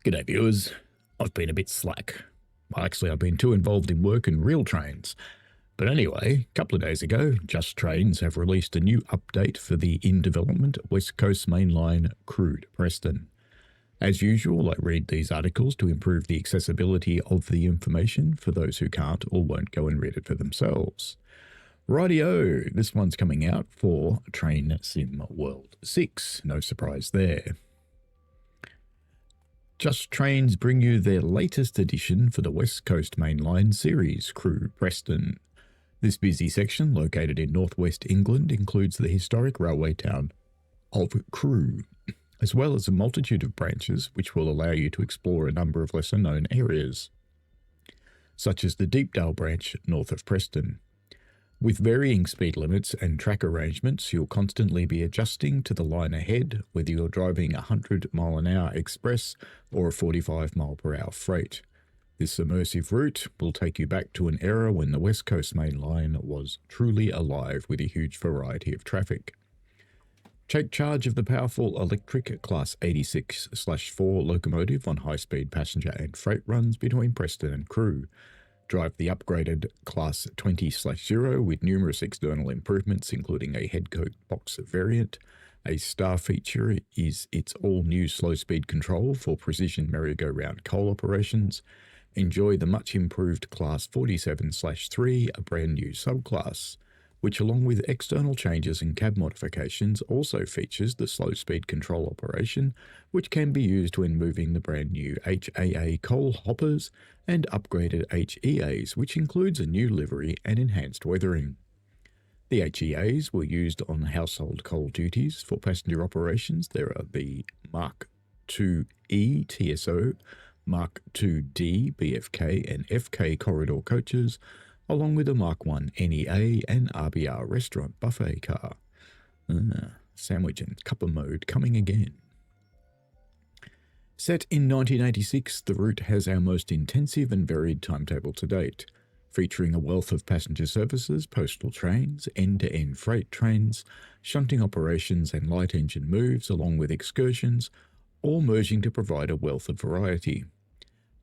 G'day viewers, I've been a bit slack. Well, actually I've been too involved in work and real trains. But anyway, a couple of days ago, Just Trains have released a new update for the in-development West Coast Mainline Crewe to Preston. As usual, I read these articles to improve the accessibility of the information for those who can't or won't go and read it for themselves. Rightio, this one's coming out for Train Sim World 6, no surprise there. Just Trains bring you their latest edition for the West Coast Mainline series, Crewe Preston. This busy section, located in northwest England, includes the historic railway town of Crewe, as well as a multitude of branches which will allow you to explore a number of lesser-known areas, such as the Deepdale branch north of Preston. With varying speed limits and track arrangements, you'll constantly be adjusting to the line ahead, whether you're driving a 100-mile-an-hour express or a 45-mile-per-hour freight. This immersive route will take you back to an era when the West Coast Main Line was truly alive with a huge variety of traffic. Take charge of the powerful electric Class 86/4 locomotive on high-speed passenger and freight runs between Preston and Crewe. Drive the upgraded Class 20/0 with numerous external improvements, including a headcoat box variant. A star feature is its all-new slow-speed control for precision merry-go-round coal operations. Enjoy the much-improved Class 47/3, a brand-new subclass, which along with external changes and cab modifications also features the slow-speed control operation, which can be used when moving the brand-new HAA coal hoppers and upgraded HEAs, which includes a new livery and enhanced weathering. The HEAs were used on household coal duties. For passenger operations, there are the Mark IIe TSO, Mark IID BFK and FK corridor coaches, along with a Mark I NEA and RBR restaurant buffet car. Sandwich and cuppa mode coming again. Set in 1986, the route has our most intensive and varied timetable to date, featuring a wealth of passenger services, postal trains, end-to-end freight trains, shunting operations and light engine moves, along with excursions, all merging to provide a wealth of variety.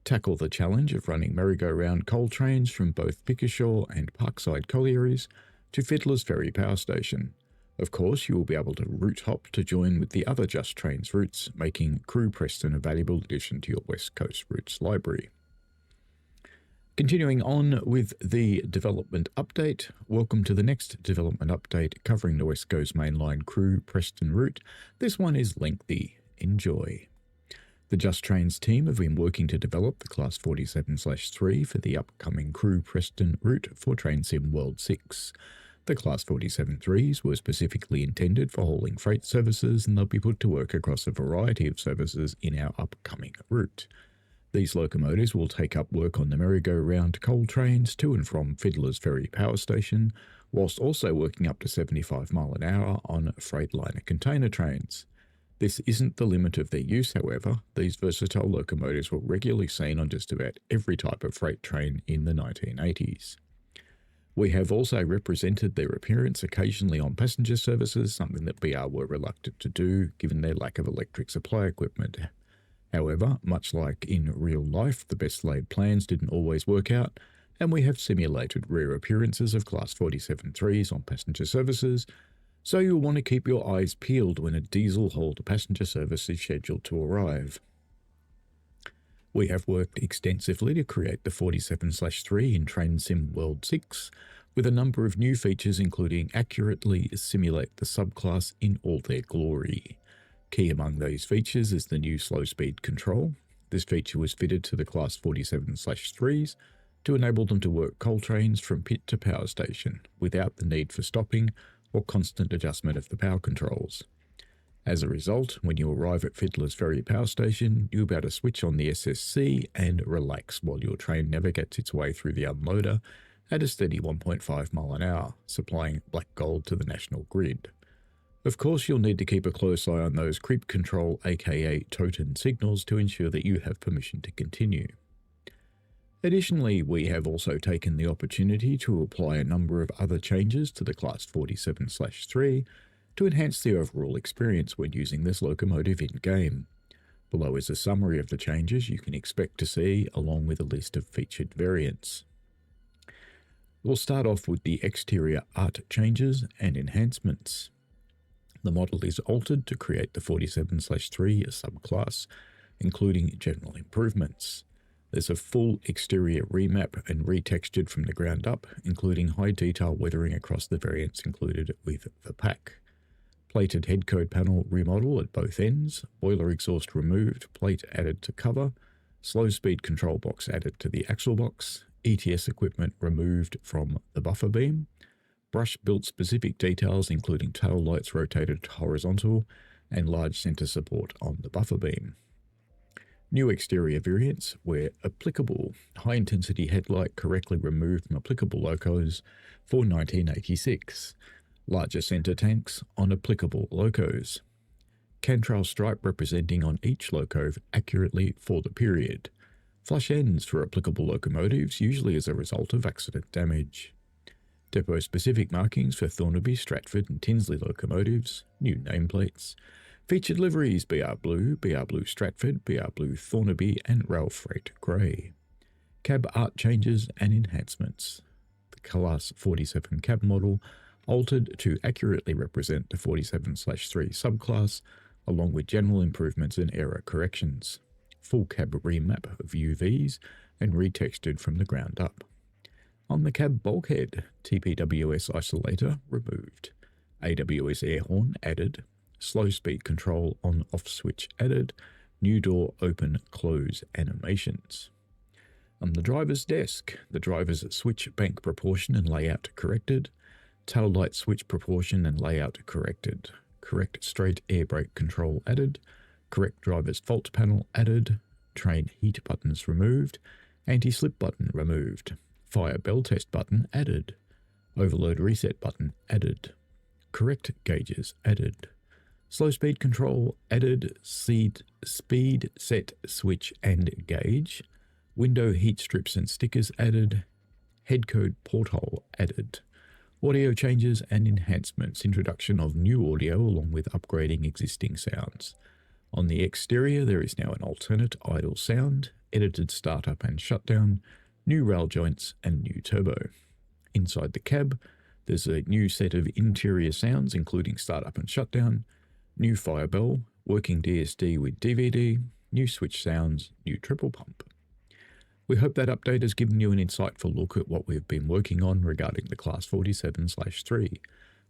Tackle the challenge of running merry-go-round coal trains from both Pickershaw and Parkside collieries to Fiddler's Ferry power station. Of course, you will be able to route hop to join with the other Just Trains routes, making Crewe Preston a valuable addition to your West Coast routes library. Continuing on with the development update, welcome to the next development update covering the West Coast Mainline Crewe Preston route. This one is lengthy. Enjoy. The Just Trains team have been working to develop the Class 47/3 for the upcoming Crewe Preston route for Train Sim World 6. The Class 47/3s were specifically intended for hauling freight services, and they'll be put to work across a variety of services in our upcoming route. These locomotives will take up work on the merry-go-round coal trains to and from Fiddler's Ferry power station, whilst also working up to 75 mile an hour on Freightliner container trains. This isn't the limit of their use, however. These versatile locomotives were regularly seen on just about every type of freight train in the 1980s. We have also represented their appearance occasionally on passenger services, something that BR were reluctant to do given their lack of electric supply equipment. However, much like in real life, the best laid plans didn't always work out, and we have simulated rare appearances of Class 47/3s on passenger services, so you'll want to keep your eyes peeled when a diesel-hauled passenger service is scheduled to arrive. We have worked extensively to create the 47/3 in Train Sim World 6, with a number of new features including accurately simulate the subclass in all their glory. Key among these features is the new slow-speed control. This feature was fitted to the Class 47/3s to enable them to work coal trains from pit to power station, without the need for stopping or constant adjustment of the power controls. As a result, when you arrive at Fiddler's Ferry power station, you'll be able to switch on the SSC and relax while your train navigates its way through the unloader at a steady 1.5 mile an hour, supplying black gold to the national grid. Of course, you'll need to keep a close eye on those creep control aka totem signals to ensure that you have permission to continue. Additionally, we have also taken the opportunity to apply a number of other changes to the Class 47/3 to enhance the overall experience when using this locomotive in-game. Below is a summary of the changes you can expect to see, along with a list of featured variants. We'll start off with the exterior art changes and enhancements. The model is altered to create the 47/3 subclass, including general improvements. There's a full exterior remap and retextured from the ground up, including high detail weathering across the variants included with the pack. Plated head code panel remodel at both ends, boiler exhaust removed, plate added to cover, slow speed control box added to the axle box, ETS equipment removed from the buffer beam, brush built specific details including tail lights rotated horizontal, and large center support on the buffer beam. New exterior variants where applicable, high intensity headlight correctly removed from applicable locos for 1986. Larger center tanks on applicable locos. Cantrail stripe representing on each loco accurately for the period. Flush ends for applicable locomotives, usually as a result of accident damage. Depot-specific markings for Thornaby, Stratford and Tinsley locomotives, new nameplates. Featured liveries BR Blue Stratford, BR Blue Thornaby and Rail Freight Grey. Cab art changes and enhancements. The Class 47 cab model altered to accurately represent the 47/3 subclass, along with general improvements and error corrections. Full cab remap of UVs and retextured from the ground up. On the cab bulkhead, TPWS isolator removed. AWS air horn added. Slow speed control on-off switch added. New door open close animations. On the driver's desk, the driver's switch bank proportion and layout corrected. Tail light switch proportion and layout corrected. Correct straight air brake control added. Correct driver's fault panel added. Train heat buttons removed. Anti-slip button removed. Fire bell test button added. Overload reset button added. Correct gauges added. Slow speed control added. Speed set switch and gauge. Window heat strips and stickers added. Head code porthole added. Audio changes and enhancements, introduction of new audio along with upgrading existing sounds. On the exterior, there is now an alternate idle sound, edited startup and shutdown, new rail joints and new turbo. Inside the cab, there's a new set of interior sounds including startup and shutdown, new fire bell, working DSD with DVD, new switch sounds, new triple pump. We hope that update has given you an insightful look at what we've been working on regarding the Class 47/3.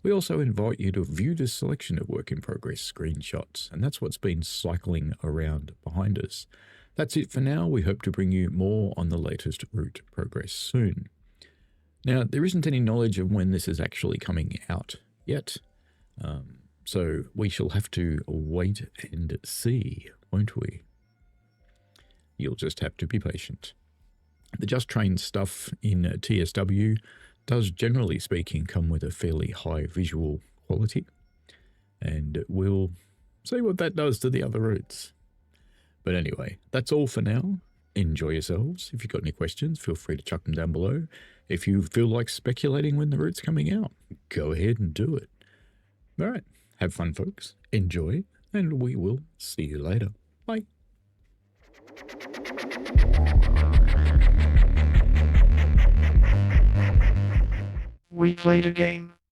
We also invite you to view this selection of work in progress screenshots, and that's what's been cycling around behind us. That's it for now. We hope to bring you more on the latest route progress soon. Now, there isn't any knowledge of when this is actually coming out yet, so we shall have to wait and see, won't we? You'll just have to be patient. The Just Train stuff in TSW does, generally speaking, come with a fairly high visual quality, and we'll see what that does to the other routes. But anyway, that's all for now. Enjoy yourselves. If you've got any questions, feel free to chuck them down below. If you feel like speculating when the route's coming out, go ahead and do it. All right, have fun, folks. Enjoy, and we will see you later. Bye. We played a game.